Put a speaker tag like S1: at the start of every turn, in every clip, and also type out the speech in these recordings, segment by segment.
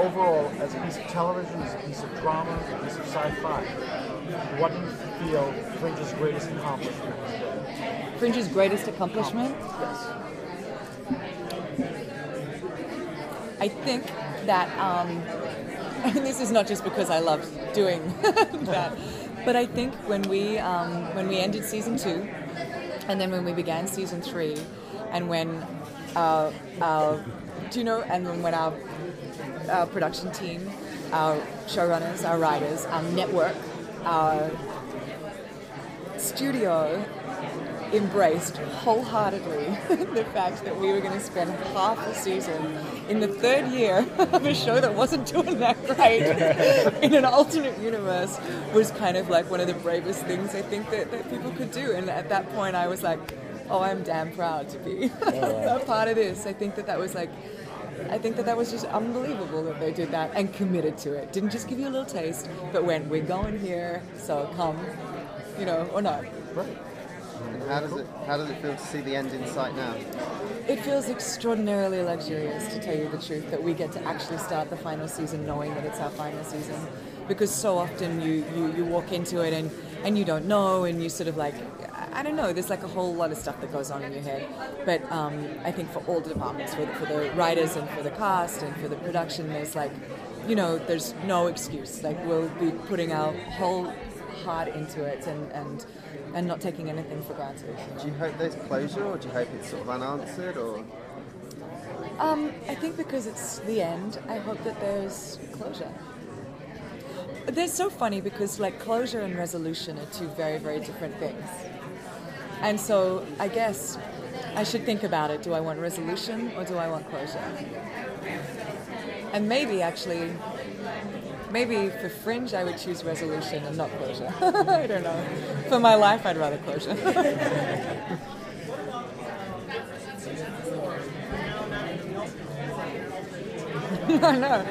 S1: overall, as a piece of television, as a piece of drama, as a piece of sci-fi, what do you feel Fringe's greatest accomplishment has been?
S2: Fringe's greatest accomplishment?
S1: Yes.
S2: I think that, and this is not just because I love doing that, but I think when we ended season 2, and then when we began season 3, and when when our production team, our showrunners, our writers, our network, our studio embraced wholeheartedly the fact that we were going to spend half a season in the third year of a show that wasn't doing that great in an alternate universe was kind of like one of the bravest things I think that people could do. And at that point I was like, oh, I'm damn proud to be a part of this. I think that was just unbelievable that they did that and committed to it. Didn't just give you a little taste, but went, we're going here, so come, or not.
S1: Right.
S3: How does it feel to see the end in sight now?
S2: It feels extraordinarily luxurious, to tell you the truth, that we get to actually start the final season knowing that it's our final season. Because so often you walk into it and you don't know, and you sort of like, I don't know, there's like a whole lot of stuff that goes on in your head. But I think for all the departments, for the writers and for the cast and for the production, there's like, there's no excuse. Like, we'll be putting our whole heart into it and not taking anything for granted.
S3: Do you hope there's closure, or do you hope it's sort of unanswered, or?
S2: I think because it's the end, I hope that there's closure. They're so funny because like closure and resolution are two very, very different things. And so I guess I should think about it. Do I want resolution or do I want closure? And maybe for Fringe I would choose resolution and not closure. I don't know. For my life I'd rather closure. I know.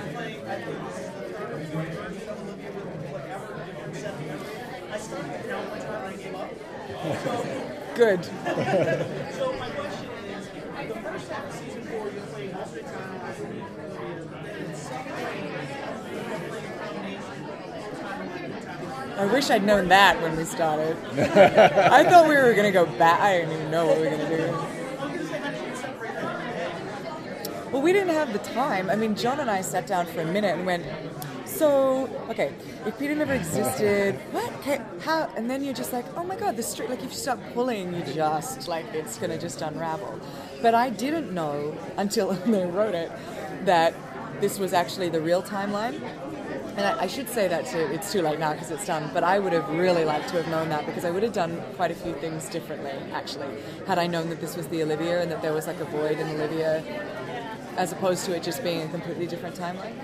S2: Good.
S4: So my question is, the first half of season 4 you played most of the time
S2: I wish I'd known that when we started. I thought we were going to go back. I didn't even know what we were going to do. Well, we didn't have the time. I mean, John and I sat down for a minute and went, so, okay, if Peter never existed, what? Okay, how? And then you're just like, oh my God, the street, like if you start pulling, you just, like, it's going to just unravel. But I didn't know until they wrote it that this was actually the real timeline. And I should say that too, it's too late now because it's done, but I would have really liked to have known that because I would have done quite a few things differently, actually, had I known that this was the Olivia and that there was like a void in Olivia, as opposed to it just being a completely different timeline.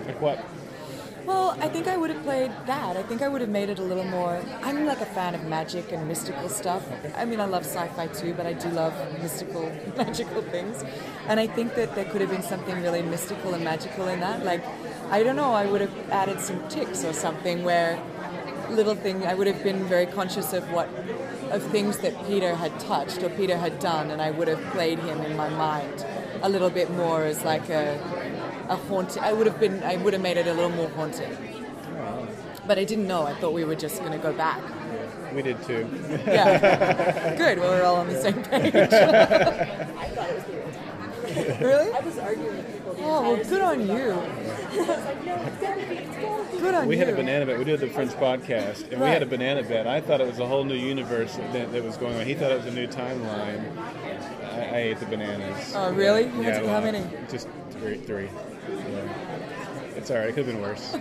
S5: Like what?
S2: Well, I think I would have played that. I think I would have made it a little more... I'm like a fan of magic and mystical stuff. I mean, I love sci-fi too, but I do love mystical, magical things. And I think that there could have been something really mystical and magical in that. Like, I don't know, I would have added some ticks or something where I would have been very conscious of things that Peter had touched or Peter had done, and I would have played him in my mind a little bit more as like a haunting. I would have made it a little more haunting. But I didn't know. I thought we were just going to go back.
S5: We did too.
S2: Yeah. Good. Well, we're all on the same page.
S6: I thought it was the real time.
S2: Really?
S6: I was arguing with people.
S2: Oh, well, good on you.
S6: I was like, no, it's gotta be.
S2: Good on you.
S5: We had a banana bet. We did the French podcast, and we had a banana bet. I thought it was a whole new universe that was going on. He thought it was a new timeline. I ate the bananas.
S2: Oh, really?
S5: Yeah,
S2: How many?
S5: Just three. Yeah. It's all right. It could have been worse.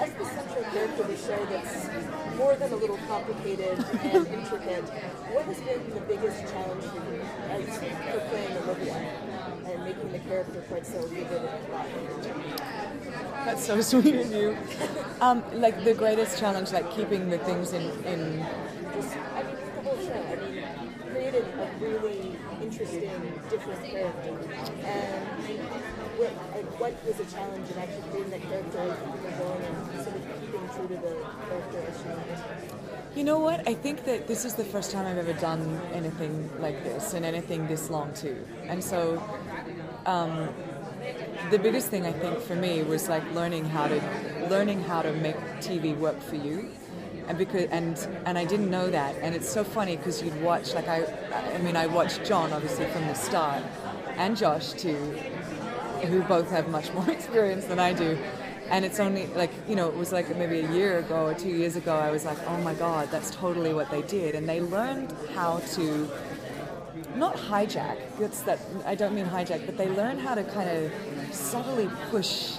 S6: As the central character of the show that's more than a little complicated and intricate, what has been the biggest challenge for you for playing Olivia and making the character quite so vivid and alive?
S2: That's so sweet of you. Like the greatest challenge, like keeping the things in...
S6: Just, I mean, the whole show. I mean, created a really interesting, different character. And what was a challenge in actually creating that character, keeping it going, and sort of keeping true to the character as she is?
S2: You know what? I think that this is the first time I've ever done anything like this, and anything this long too. And so the biggest thing I think for me was like learning how to make TV work for you. And I didn't know that, and it's so funny because you'd watch, like I watched John obviously from the start, and Josh too, who both have much more experience than I do, and it's only like, you know, it was like maybe a year ago or 2 years ago I was like, oh my god, that's totally what they did, and they learned how to not hijack. I don't mean hijack, but they learned how to kind of subtly push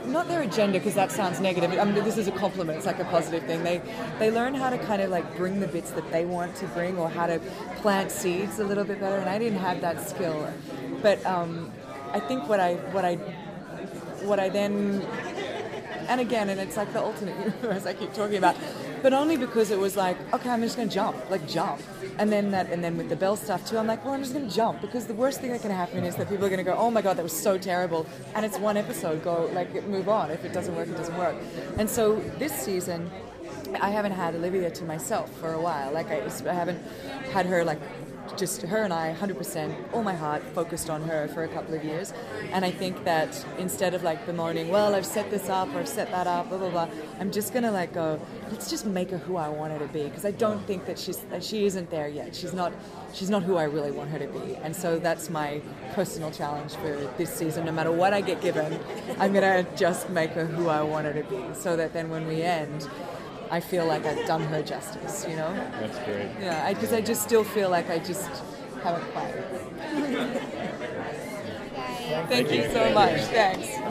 S2: not their agenda, because that sounds negative. I mean, this is a compliment. It's like a positive thing. They learn how to kind of like bring the bits that they want to bring, or how to plant seeds a little bit better. And I didn't have that skill, but I think what I then, and again, and it's like the alternate universe I keep talking about, but only because it was like, okay, I'm just gonna jump, and then with the Bell stuff too, I'm like, well, I'm just gonna jump, because the worst thing that can happen is that people are gonna go, oh my god, that was so terrible, and it's one episode, move on. If it doesn't work, it doesn't work. And so this season, I haven't had Olivia to myself for a while. Like I haven't had her, like just her and I 100%, all my heart focused on her for a couple of years. And I think that instead of like bemoaning, well, I've set this up or I've set that up, blah blah blah, I'm just gonna like go, let's just make her who I want her to be, because I don't think that she isn't there yet. She's not who I really want her to be. And so that's my personal challenge for this season. No matter what I get given, I'm gonna just make her who I want her to be, so that then when we end, I feel like I've done her justice, you know?
S5: That's great.
S2: Yeah, because I just still feel like I just haven't quite. Thank you so much. Thanks.